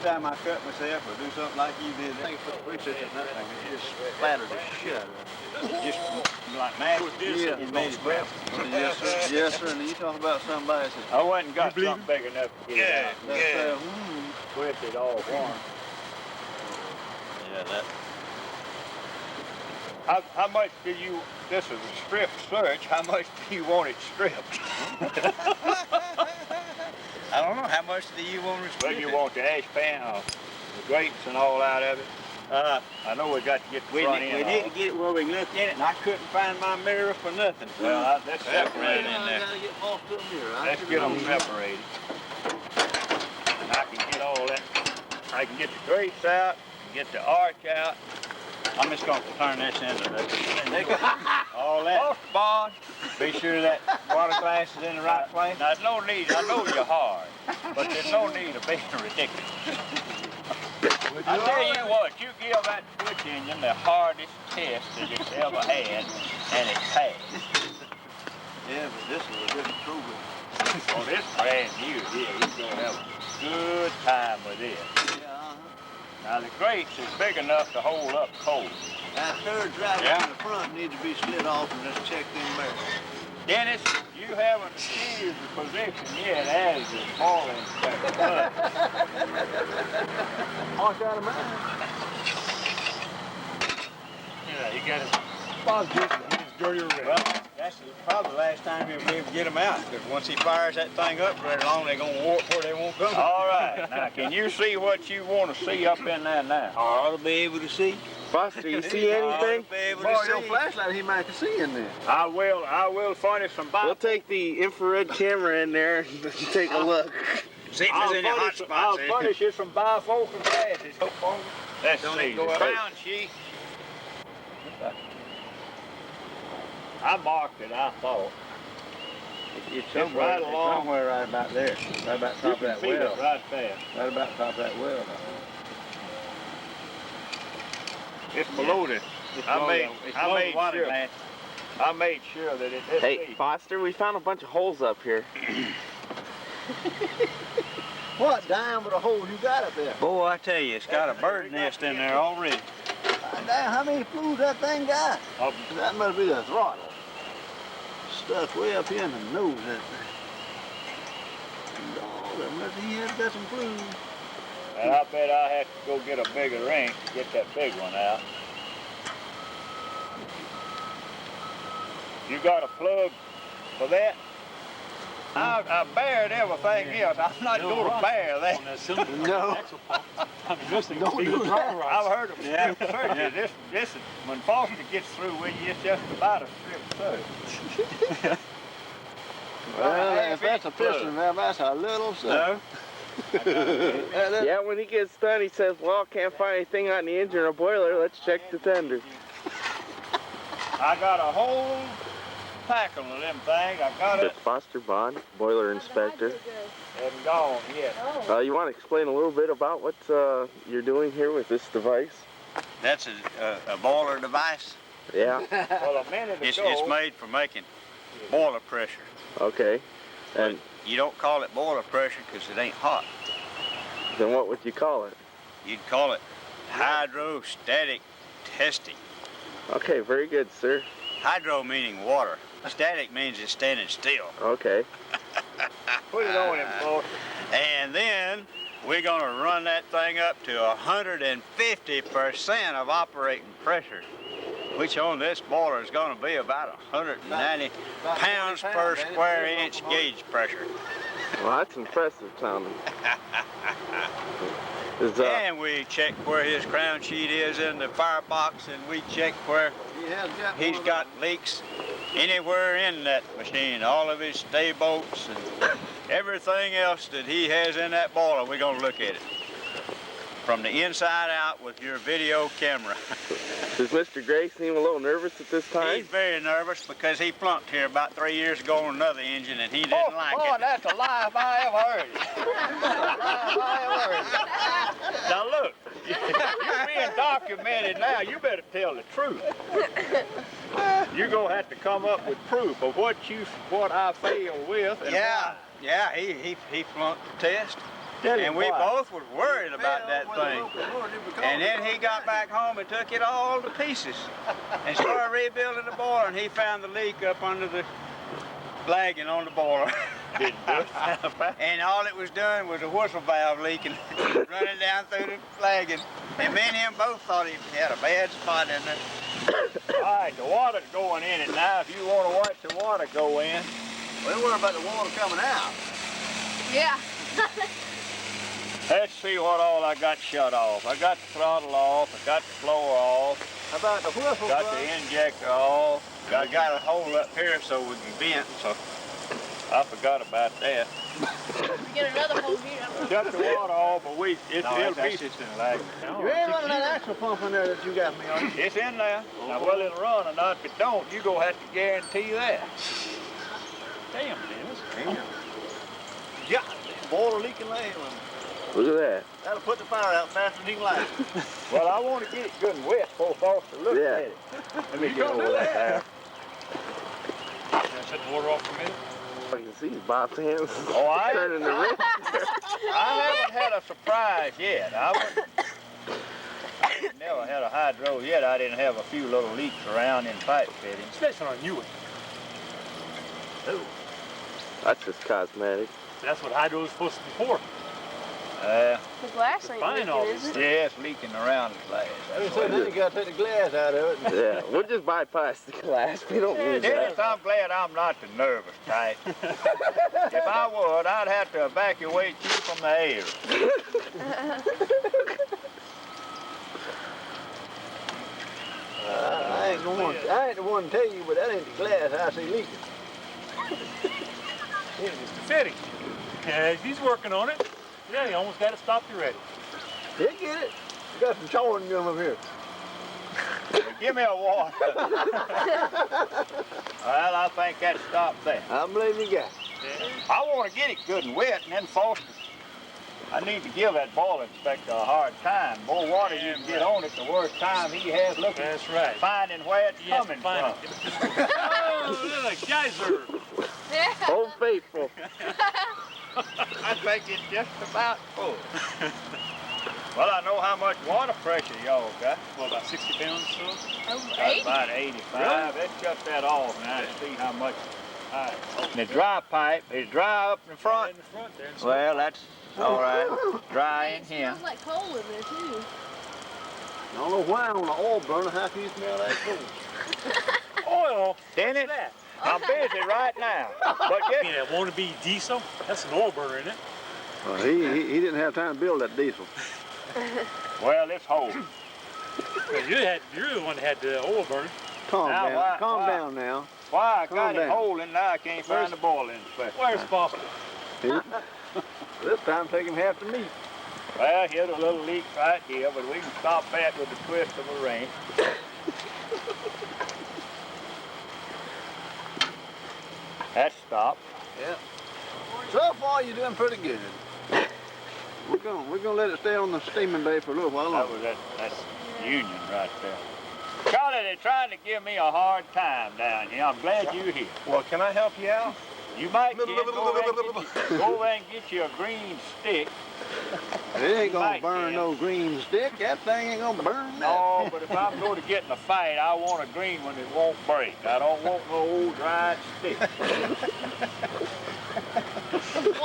anytime I cut myself or do something like you did, they put grease in that thing. It just splattered the shit out of it. Just like mashed Yeah. it made it well. Yes, sir. Yes, sir. And you talk about somebody that I wasn't got something big enough to get it out. said, Twisted all warm. yeah, that. How much do you, this is a strip search, how much do you want it stripped? I don't know, how much do you want to Well, strip you it? want the ash pan, the grapes and all out of it? I know we got to get the We front need end to off. get it where we can look in it, and I couldn't find my mirror for nothing. Well, let's separate in it. there. I gotta get most of them here. Let's get them separated. And I can get all that. I can get the grapes out, get the arch out. I'm just gonna turn this into All that. Oh, Bond. Be sure that water glass is in the right place. Now, there's no need, I know you're hard, but there's no need of being ridiculous. I tell you what, you give that switch engine the hardest test that it's ever had, and it passed. Yeah, but this is a good improvement. Oh, this brand new here, he's gonna have a good time with this. Yeah, Now, the grates is big enough to hold up coal. That third drive in the front needs to be slid off and just checked in there. Dennis, you haven't achieved the position yet as the ball inspector. Wash out of mine. Yeah, you got it. Well, that's probably the last time he'll be able to get them out, because once he fires that thing up very long, they're going to warp where they won't go. All right, now can you see what you want to see up in there now? I ought to be able to see. Buster, you see anything? Be able Borrow to your see. flashlight, he might can see in there. I will furnish some We'll take the infrared camera in there and take a look. See if there's any hot spots. I'll furnish you some bifocal glasses. Let's Don't see, it go the up? crown sheet. I marked it, I thought. It's right along. somewhere right about there. Right about You top of can that see well. it right there. Right about top of that well. It's below this. I made sure that it's Hey, deep. Foster, we found a bunch of holes up here. What diameter holes you got up there? Boy, I tell you, it's got a bird nest in there already. Damn, how many flues that thing got? Oh, That must be the throttle. Stuck way up here in the nose of that thing. Oh, that must he has got some flues. and I bet I have to go get a bigger wrench to get that big one out. You got a plug for that? I bared everything else. I'm not going to bear that. No. Don't do that. I've heard of strip searches. This is, when Foster gets through with you, it's just about a strip search. Well, if that's a piston valve, that's a little stuff. Yeah, when he gets done, he says, well, can't find anything on the engine or boiler. Let's check the tender. I got a whole tackle of them things. I got it. It's Foster Bond, boiler inspector. Hasn't gone yet. You want to explain a little bit about what you're doing here with this device? That's a boiler device. Yeah, Well, a minute ago. It's made for making boiler pressure. okay. And You don't call it boiler pressure because it ain't hot. then what would you call it? You'd call it hydrostatic testing. Okay, very good, sir. Hydro meaning water. Static means it's standing still. Okay. Put it on him, Foster. And then we're going to run that thing up to 150% of operating pressure, which on this boiler is going to be about 190 pounds per square inch gauge pressure. Well, that's impressive sounding. Is, And we check where his crown sheet is in the firebox, and we check where he's got leaks anywhere in that machine. All of his stay bolts and everything else that he has in that boiler, we're going to look at it from the inside out with your video camera. Does Mr. Gray seem a little nervous at this time? He's very nervous because he flunked here about 3 years ago on another engine, and he didn't like Boy, it. that's the life I ever heard. Now look, you're being documented now. You better tell the truth. You're gonna have to come up with proof of what I failed with. And why. Yeah, he flunked the test. And we both were worried about that thing. And then he got back home and took it all to pieces and started rebuilding the boiler, and he found the leak up under the flagging on the boiler. And all it was doing was a whistle valve leaking, running down through the flagging. And me and him both thought he had a bad spot in there. All right, the water's going in it now. If you want to watch the water go in. We don't worry about the water coming out. Yeah. Let's see what all I got shut off. I got the throttle off. I got the floor off. How about the whistle? Got the injector off. I got a hole up here so we can vent, so I forgot about that. We get another hole here. Shut the water off, but it'll be just in lag. You ain't running that actual pump in there that you got me on. It's in there. Now, whether it'll run or not, if it don't, you gonna have to guarantee that. Damn, Dennis. Yeah, boiler leaking leg. Look at that. That'll put the fire out faster than he can light it. Well, I want to get it good and wet before Foster looks Yeah. at it. Let me get over that there. Shut the water off for a minute. I can see Bob's hands Oh, I turning the wrist. haven't had a surprise yet. I never had a hydro yet. I didn't have a few little leaks around in pipe fittings. Especially on a new one. That's just cosmetic. That's what hydro is supposed to be for. The glass ain't Fine, all leaking, is it? Yeah, it's leaking around the glass. So then you gotta take the glass out of it. Yeah, we'll just bypass the glass. We don't need Dennis, that. I'm glad I'm not the nervous type. If I would, I'd have to evacuate you from the air. I ain't the one to tell you, but that ain't the glass I see leaking. Yeah, it's the fitting. Yeah, he's working on it. Yeah, he almost got it stopped already. He'll get it. You got some chewing gum up here. Give me a water. Well, I think that stopped there. I believe you got it. I want to get it good and wet, and then Foster. I need to give that boiler inspector a hard time. The more water you can get on it, the worse time he has looking, That's right. finding where it's Yes, coming fine. from. Oh, look, geyser. Yeah. Old Faithful. I think it's just about full. Well, I know how much water pressure y'all got. Well, about 60 pounds or so. Over That's 80. about 85. Let's shut that off now and see how much. The dry pipe is dry up in the front. In the front there. Well, that's all right. Dry in It here. smells like coal in there, too. I don't know why on the oil burner, how can you smell that cool? Oil. Dennis, What's that? I'm busy right now. But You get mean that wannabe diesel? That's an oil burner, isn't it? Well, he didn't have time to build that diesel. well, it's hold. Well, you're the one that had the oil burner. Calm Now, down. why- Calm why- down now. Why I Calm got it down. holding now? I can't find the boiler inspector. Where's Foster? This time take him half the meat. Well, here's a little leak right here, but we can stop that with the twist of a wrench. That's stopped. Yeah. So far you're doing pretty good. We're gonna let it stay on the steaming bay for a little while That longer. was that's Union right there. Charlie, they're trying to give me a hard time down here. I'm glad you're here. Well, can I help you out? You might go over and get you a green stick. It ain't gonna Right, burn yeah. no green stick. That thing ain't gonna burn No, but if I'm going to get in a fight, I want a green one that won't break. I don't want no old dried stick.